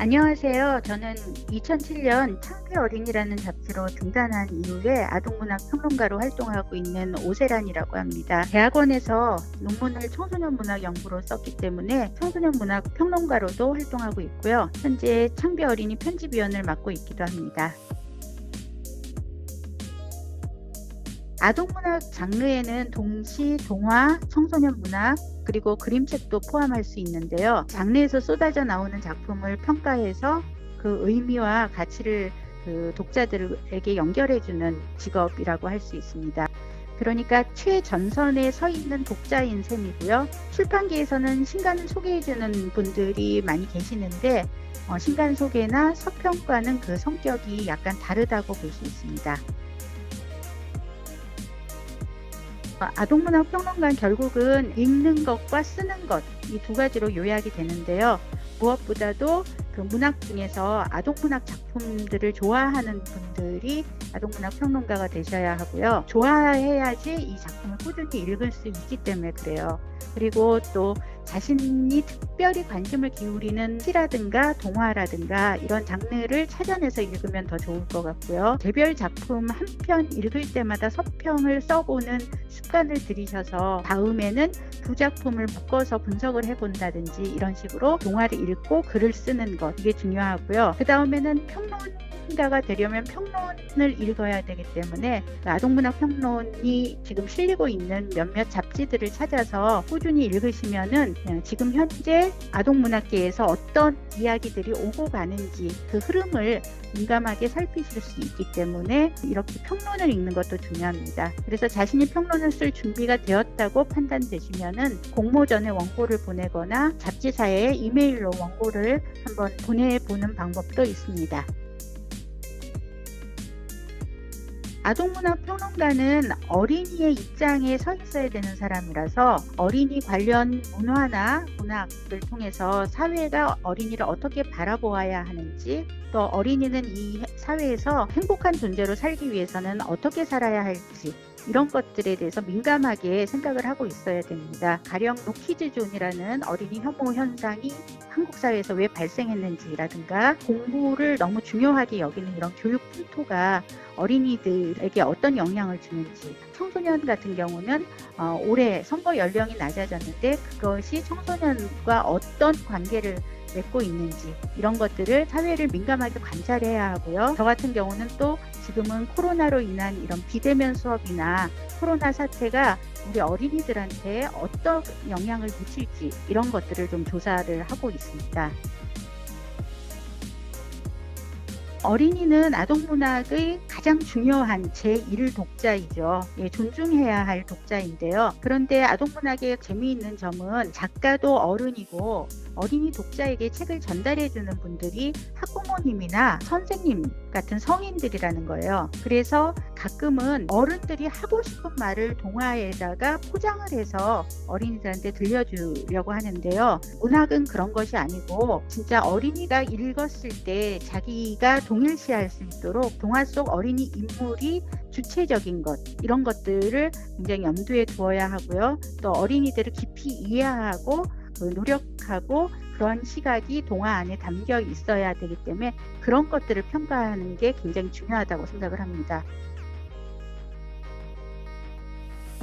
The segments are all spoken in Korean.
안녕하세요. 저는 2007년 창피 어린이라는 잡지로 등단한 이후에 아동문학 평론가로 활동하고 있는 오세란이라고 합니다. 대학원에서 논문을 청소년 문학 연구로 썼기 때문에 청소년 문학 평론가로도 활동하고 있고요. 현재 창피 어린이 편집위원을 맡고 있기도 합니다. 아동문학 장르에는 동시, 동화, 청소년 문학, 그리고 그림책도 포함할 수 있는데요. 장르에서 쏟아져 나오는 작품을 평가해서 그 의미와 가치를 독자들에게 연결해주는 직업이라고 할 수 있습니다. 그러니까 최전선에 서 있는 독자인 셈이고요. 출판계에서는 신간을 소개해주는 분들이 많이 계시는데 신간 소개나 서평과는 그 성격이 약간 다르다고 볼 수 있습니다. 아동문학 평론가는 결국은 읽는 것과 쓰는 것, 이 두 가지로 요약이 되는데요. 무엇보다도 그 문학 중에서 아동문학 작품들을 좋아하는 분들이 아동문학 평론가가 되셔야 하고요. 좋아해야지 이 작품을 꾸준히 읽을 수 있기 때문에 그래요. 그리고 또 자신이 특별히 관심을 기울이는 시라든가 동화라든가 이런 장르를 찾아내서 읽으면 더 좋을 것 같고요. 개별 작품 한 편 읽을 때마다 서평을 써보는 습관을 들이셔서 다음에는 두 작품을 묶어서 분석을 해본다든지 이런 식으로 동화를 읽고 글을 쓰는 것, 이게 중요하고요. 그 다음에는 평론가가 되려면 평론을 읽어야 되기 때문에 아동문학 평론이 지금 실리고 있는 몇몇 잡지들을 찾아서 꾸준히 읽으시면은 지금 현재 아동문학계에서 어떤 이야기들이 오고 가는지 그 흐름을 민감하게 살피실 수 있기 때문에 이렇게 평론을 읽는 것도 중요합니다. 그래서 자신이 평론을 쓸 준비가 되었다고 판단되시면은 공모전에 원고를 보내거나 잡지사에 이메일로 원고를 한번 보내보는 방법도 있습니다. 아동문학 평론가는 어린이의 입장에 서 있어야 되는 사람이라서 어린이 관련 문화나 문학을 통해서 사회가 어린이를 어떻게 바라보아야 하는지, 또 어린이는 이 사회에서 행복한 존재로 살기 위해서는 어떻게 살아야 할지, 이런 것들에 대해서 민감하게 생각을 하고 있어야 됩니다. 가령 노키즈존이라는 어린이 혐오 현상이 한국 사회에서 왜 발생했는지라든가 공부를 너무 중요하게 여기는 이런 교육 풍토가 어린이들에게 어떤 영향을 주는지, 청소년 같은 경우는 올해 선거 연령이 낮아졌는데 그것이 청소년과 어떤 관계를 맺고 있는지, 이런 것들을 사회를 민감하게 관찰해야 하고요. 저 같은 경우는 또 지금은 코로나로 인한 이런 비대면 수업이나 코로나 사태가 우리 어린이들한테 어떤 영향을 미칠지, 이런 것들을 좀 조사를 하고 있습니다. 어린이는 아동문학의 가장 중요한 제1 독자이죠. 존중해야 할 독자인데요. 그런데 아동문학의 재미있는 점은 작가도 어른이고 어린이 독자에게 책을 전달해주는 분들이 학부모님이나 선생님 같은 성인들이라는 거예요. 그래서 가끔은 어른들이 하고 싶은 말을 동화에다가 포장을 해서 어린이들한테 들려주려고 하는데요. 문학은 그런 것이 아니고 진짜 어린이가 읽었을 때 자기가 동일시할 수 있도록 동화 속 어린이 인물이 주체적인 것, 이런 것들을 굉장히 염두에 두어야 하고요. 또 어린이들을 깊이 이해하고 노력하고 그런 시각이 동화 안에 담겨 있어야 되기 때문에 그런 것들을 평가하는 게 굉장히 중요하다고 생각을 합니다.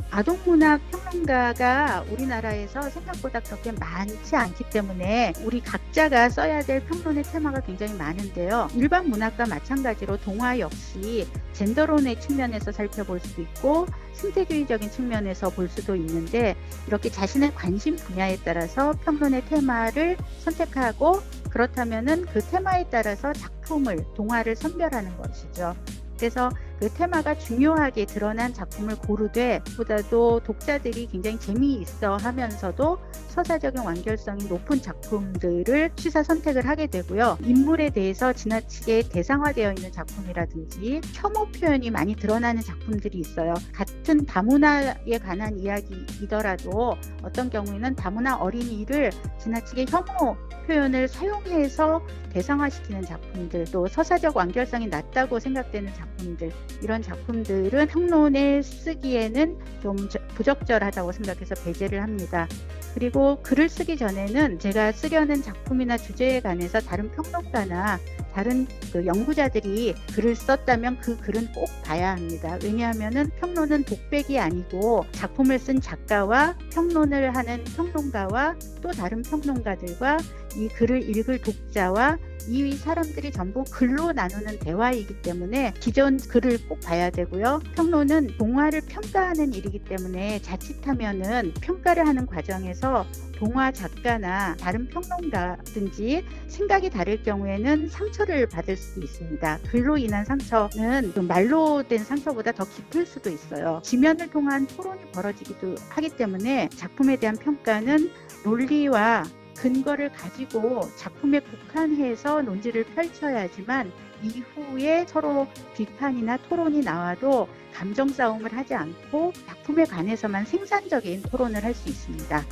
아동문학 평론가가 우리나라에서 생각보다 그렇게 많지 않기 때문에 우리 각자가 써야 될 평론의 테마가 굉장히 많은데요. 일반 문학과 마찬가지로 동화 역시 젠더론의 측면에서 살펴볼 수도 있고 신체주의적인 측면에서 볼 수도 있는데, 이렇게 자신의 관심 분야에 따라서 평론의 테마를 선택하고 그렇다면은 그 테마에 따라서 작품을, 동화를 선별하는 것이죠. 그래서 그 테마가 중요하게 드러난 작품을 고르되 보다도 독자들이 굉장히 재미있어 하면서도 서사적인 완결성이 높은 작품들을 취사 선택을 하게 되고요. 인물에 대해서 지나치게 대상화되어 있는 작품이라든지 혐오 표현이 많이 드러나는 작품들이 있어요. 같은 다문화에 관한 이야기이더라도 어떤 경우에는 다문화 어린이를 지나치게 혐오 표현을 사용해서 대상화시키는 작품들, 또 서사적 완결성이 낮다고 생각되는 작품들, 이런 작품들은 평론에 쓰기에는 좀 부적절하다고 생각해서 배제를 합니다. 그리고 글을 쓰기 전에는 제가 쓰려는 작품이나 주제에 관해서 다른 평론가나 다른 연구자들이 글을 썼다면 그 글은 꼭 봐야 합니다. 왜냐하면 평론은 독백이 아니고 작품을 쓴 작가와 평론을 하는 평론가와 또 다른 평론가들과 이 글을 읽을 독자와 이 사람들이 전부 글로 나누는 대화이기 때문에 기존 글을 꼭 봐야 되고요. 평론은 동화를 평가하는 일이기 때문에 자칫하면은 평가를 하는 과정에서 동화 작가나 다른 평론가든지 생각이 다를 경우에는 상처를 받을 수도 있습니다. 글로 인한 상처는 말로 된 상처보다 더 깊을 수도 있어요. 지면을 통한 토론이 벌어지기도 하기 때문에 작품에 대한 평가는 논리와 근거를 가지고 작품에 국한해서 논지를 펼쳐야지만 이후에 서로 비판이나 토론이 나와도 감정 싸움을 하지 않고 작품에 관해서만 생산적인 토론을 할 수 있습니다.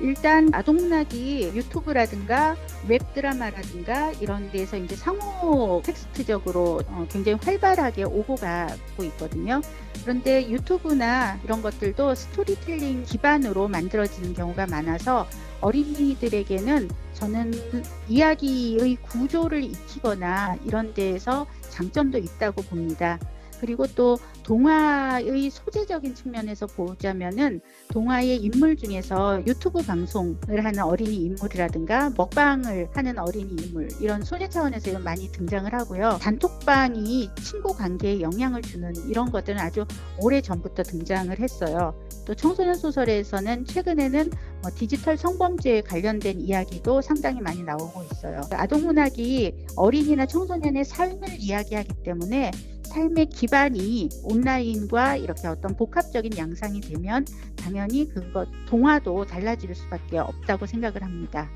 일단 아동문학이 유튜브라든가 웹드라마라든가 이런 데서 이제 상호 텍스트적으로 굉장히 활발하게 오고 가고 있거든요. 그런데 유튜브나 이런 것들도 스토리텔링 기반으로 만들어지는 경우가 많아서 어린이들에게는 저는 이야기의 구조를 익히거나 이런 데에서 장점도 있다고 봅니다. 그리고 또 동화의 소재적인 측면에서 보자면은 동화의 인물 중에서 유튜브 방송을 하는 어린이 인물이라든가 먹방을 하는 어린이 인물 이런 소재 차원에서 많이 등장을 하고요. 단톡방이 친구 관계에 영향을 주는 이런 것들은 아주 오래 전부터 등장을 했어요. 또 청소년 소설에서는 최근에는 디지털 성범죄에 관련된 이야기도 상당히 많이 나오고 있어요. 아동문학이 어린이나 청소년의 삶을 이야기하기 때문에 삶의 기반이 온라인과 이렇게 어떤 복합적인 양상이 되면 당연히 그것 동화도 달라질 수밖에 없다고 생각을 합니다.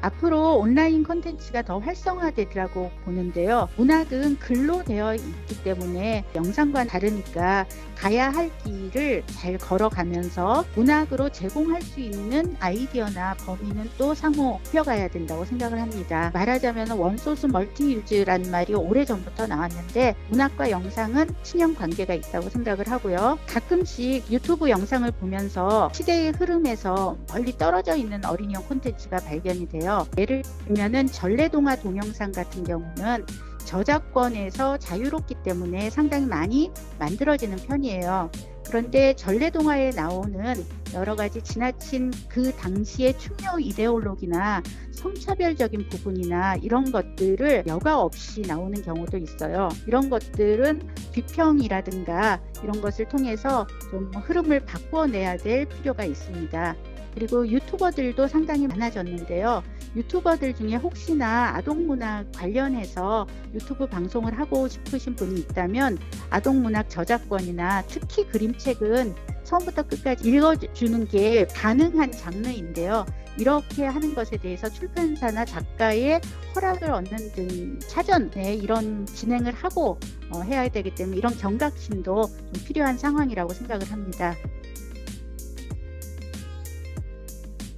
앞으로 온라인 콘텐츠가 더 활성화되리라고 보는데요. 문학은 글로 되어 있기 때문에 영상과 다르니까 가야 할 길을 잘 걸어가면서 문학으로 제공할 수 있는 아이디어나 범위는 또 상호 펴가야 된다고 생각을 합니다. 말하자면 원소스 멀티유즈라는 말이 오래전부터 나왔는데 문학과 영상은 친연 관계가 있다고 생각을 하고요. 가끔씩 유튜브 영상을 보면서 시대의 흐름에서 멀리 떨어져 있는 어린이용 콘텐츠가 발견이 돼요. 예를 들면 전래동화 동영상 같은 경우는 저작권에서 자유롭기 때문에 상당히 많이 만들어지는 편이에요. 그런데 전래동화에 나오는 여러 가지 지나친 그 당시의 충효 이데올로기나 성차별적인 부분이나 이런 것들을 여과 없이 나오는 경우도 있어요. 이런 것들은 비평이라든가 이런 것을 통해서 좀 흐름을 바꿔내야 될 필요가 있습니다. 그리고 유튜버들도 상당히 많아졌는데요. 유튜버들 중에 혹시나 아동문학 관련해서 유튜브 방송을 하고 싶으신 분이 있다면 아동문학 저작권이나 특히 그림책은 처음부터 끝까지 읽어주는 게 가능한 장르인데요. 이렇게 하는 것에 대해서 출판사나 작가의 허락을 얻는 등 사전에 이런 진행을 하고 해야 되기 때문에 이런 경각심도 좀 필요한 상황이라고 생각을 합니다.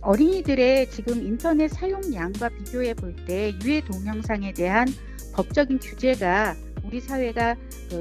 어린이들의 지금 인터넷 사용량과 비교해 볼 때 유해 동영상에 대한 법적인 규제가 우리 사회가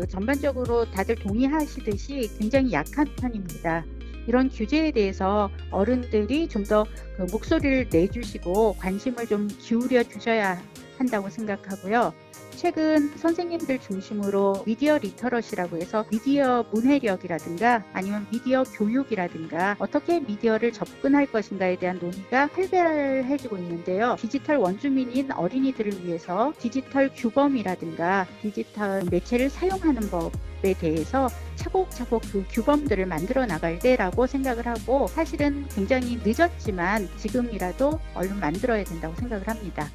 전반적으로 다들 동의하시듯이 굉장히 약한 편입니다. 이런 규제에 대해서 어른들이 좀 더 목소리를 내주시고 관심을 좀 기울여 주셔야 한다고 생각하고요. 최근 선생님들 중심으로 미디어 리터러시라고 해서 미디어 문해력이라든가 아니면 미디어 교육이라든가 어떻게 미디어를 접근할 것인가에 대한 논의가 활발해지고 있는데요. 디지털 원주민인 어린이들을 위해서 디지털 규범이라든가 디지털 매체를 사용하는 법에 대해서 차곡차곡 그 규범들을 만들어 나갈 때라고 생각을 하고 사실은 굉장히 늦었지만 지금이라도 얼른 만들어야 된다고 생각을 합니다.